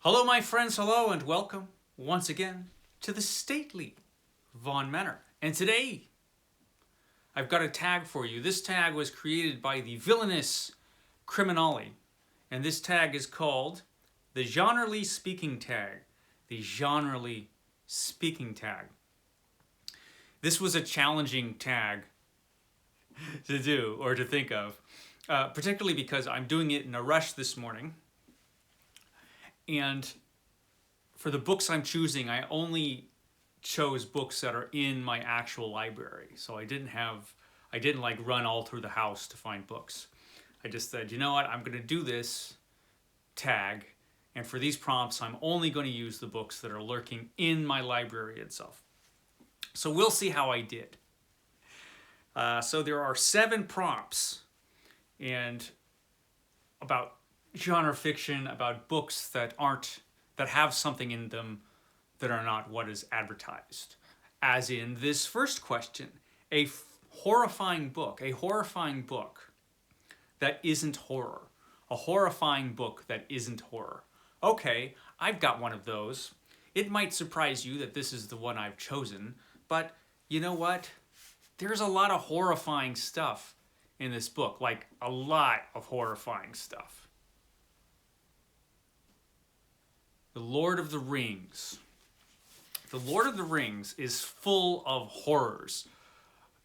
Hello, my friends, hello, and welcome once again to the stately Von Manor. And today, I've got a tag for you. This tag was created by the villainous CriminOlly, and this tag is called the Genrely Speaking Tag. The Genrely Speaking Tag. This was a challenging tag to do or to think of, particularly because I'm doing it in a rush this morning. And for the books I'm choosing, I only chose books that are in my actual library. So I didn't like run all through the house to find books. I just said, you know what, I'm going to do this tag. And for these prompts, I'm only going to use the books that are lurking in my library itself. So we'll see how I did. So there are 7 prompts and about genre fiction, about books that have something in them that are not what is advertised. As in this first question, a horrifying book that isn't horror. A horrifying book that isn't horror. Okay, I've got one of those. It might surprise you that this is the one I've chosen, but you know what? There's a lot of horrifying stuff in this book, like a lot of horrifying stuff. The Lord of the Rings. The Lord of the Rings is full of horrors,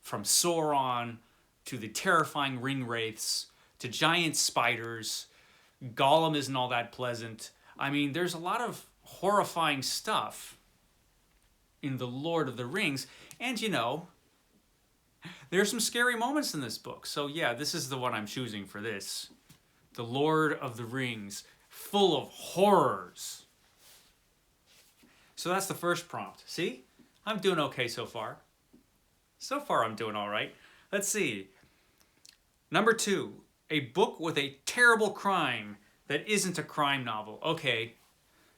from Sauron to the terrifying ring wraiths to giant spiders. Gollum isn't all that pleasant. I mean, there's a lot of horrifying stuff in The Lord of the Rings, and you know, there's some scary moments in this book. So yeah, this is the one I'm choosing for this. The Lord of the Rings, full of horrors. So that's the first prompt. See? I'm doing okay so far. So far I'm doing all right. Let's see. Number 2, a book with a terrible crime that isn't a crime novel. Okay,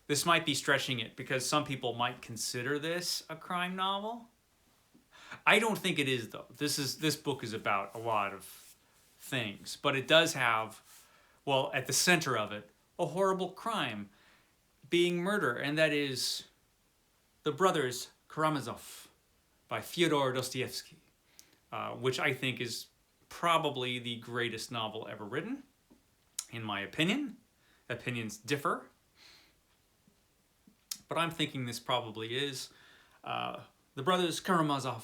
this might be stretching it because some people might consider this a crime novel. I don't think it is though. This book is about a lot of things, but it does have, well, at the center of it, a horrible crime, being murder, and that is The Brothers Karamazov by Fyodor Dostoevsky, which I think is probably the greatest novel ever written, in my opinion. Opinions differ, but I'm thinking this probably is The Brothers Karamazov,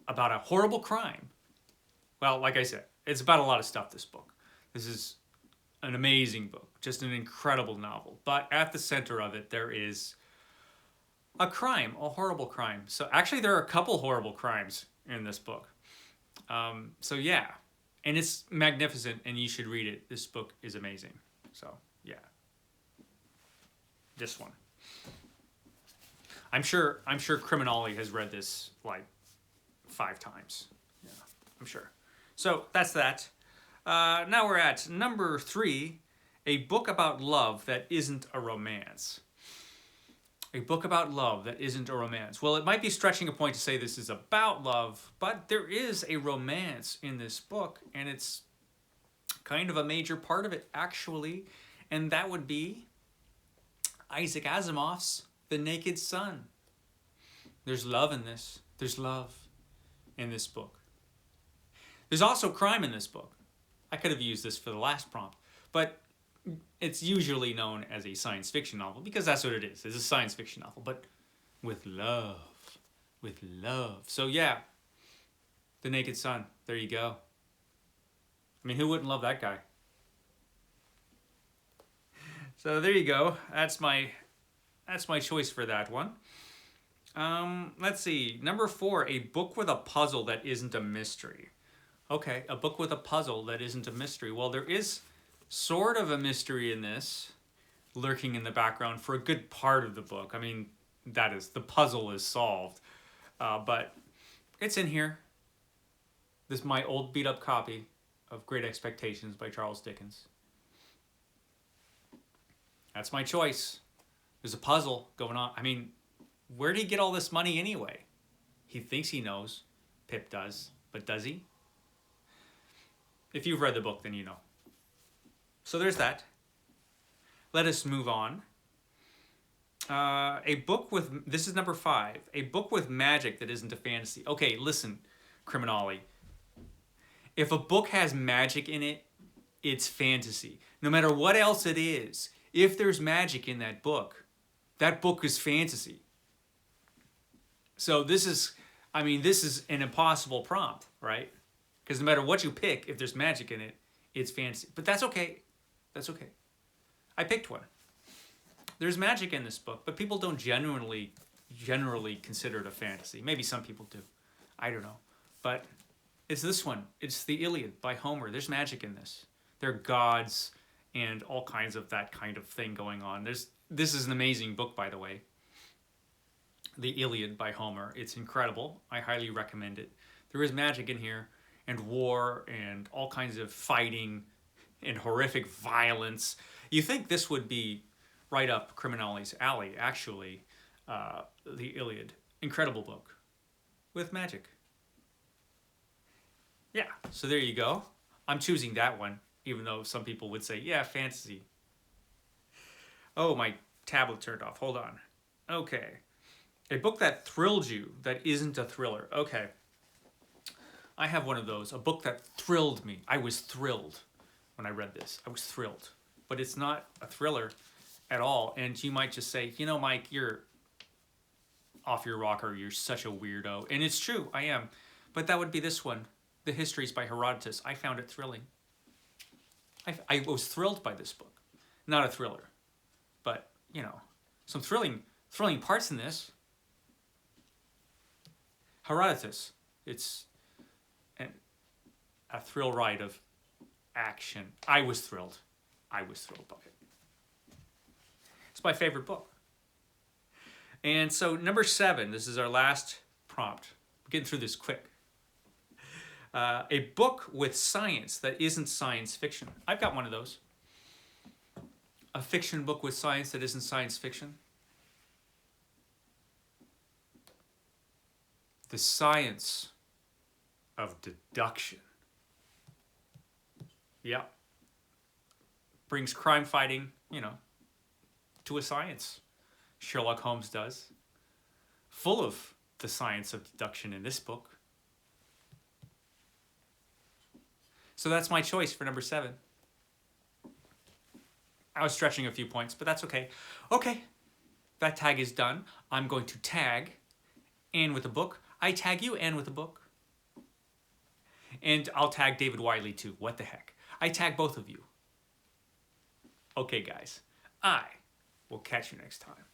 about a horrible crime. Well, like I said, it's about a lot of stuff, this book. This is an amazing book, just an incredible novel. But at the center of it, there is a crime, a horrible crime. So actually, there are a couple horrible crimes in this book. So yeah, and it's magnificent, and you should read it. This book is amazing. So yeah, this one. I'm sure CriminOlly has read this like 5 times. Yeah, I'm sure. So that's that. Now we're at number 3, a book about love that isn't a romance. A book about love that isn't a romance. Well, it might be stretching a point to say this is about love, but there is a romance in this book, and it's kind of a major part of it, actually, and that would be Isaac Asimov's The Naked Sun. There's love in this. There's love in this book. There's also crime in this book. I could have used this for the last prompt, but it's usually known as a science fiction novel because that's what it is. It's a science fiction novel, but with love. With love. So yeah, The Naked Sun. There you go. I mean, who wouldn't love that guy? So there you go. That's my choice for that one. Let's see. Number 4, a book with a puzzle that isn't a mystery. Okay, a book with a puzzle that isn't a mystery. Well, there is sort of a mystery in this, lurking in the background for a good part of the book. I mean, that is, the puzzle is solved, but it's in here. This is my old beat up copy of Great Expectations by Charles Dickens. That's my choice. There's a puzzle going on. I mean, where did he get all this money anyway? He thinks he knows. Pip does, but does he? If you've read the book, then you know. So there's that. let us move on. This is number 5. A book with magic that isn't a fantasy. Okay, listen, CriminOlly. If a book has magic in it, it's fantasy. No matter what else it is, if there's magic in that book is fantasy. So this is an impossible prompt, right? Because no matter what you pick, if there's magic in it, it's fantasy. But that's okay. That's okay. I picked one. There's magic in this book, but people don't generally consider it a fantasy. Maybe some people do. I don't know. But it's this one. It's the Iliad by Homer. There's magic in this. There are gods and all kinds of that kind of thing going on. This is an amazing book, by the way. The Iliad by Homer. It's incredible. I highly recommend it. There is magic in here, and war, and all kinds of fighting, and horrific violence. You think this would be right up CriminOlly's alley, actually. The Iliad. Incredible book. With magic. Yeah, so there you go. I'm choosing that one, even though some people would say, yeah, fantasy. Oh, my tablet turned off. Hold on. Okay. A book that thrilled you that isn't a thriller. Okay. I have one of those. A book that thrilled me. I was thrilled when I read this. I was thrilled. But it's not a thriller at all. And you might just say, you know, Mike, you're off your rocker. You're such a weirdo. And it's true. I am. But that would be this one. The Histories by Herodotus. I found it thrilling. I was thrilled by this book. Not a thriller. But, you know, some thrilling parts in this. Herodotus. It's a thrill ride of action. I was thrilled. I was thrilled by it. It's my favorite book. And so number 7, this is our last prompt. I'm getting through this quick. A book with science that isn't science fiction. I've got one of those. A fiction book with science that isn't science fiction. The science of deduction. Yeah. Brings crime fighting, you know, to a science. Sherlock Holmes does. Full of the science of deduction in this book. So that's my choice for number 7. I was stretching a few points, but that's okay. Okay, that tag is done. I'm going to tag Anne with a book. I tag you, Anne with a book. And I'll tag David Wiley too. What the heck? I tag both of you. Okay, guys. I will catch you next time.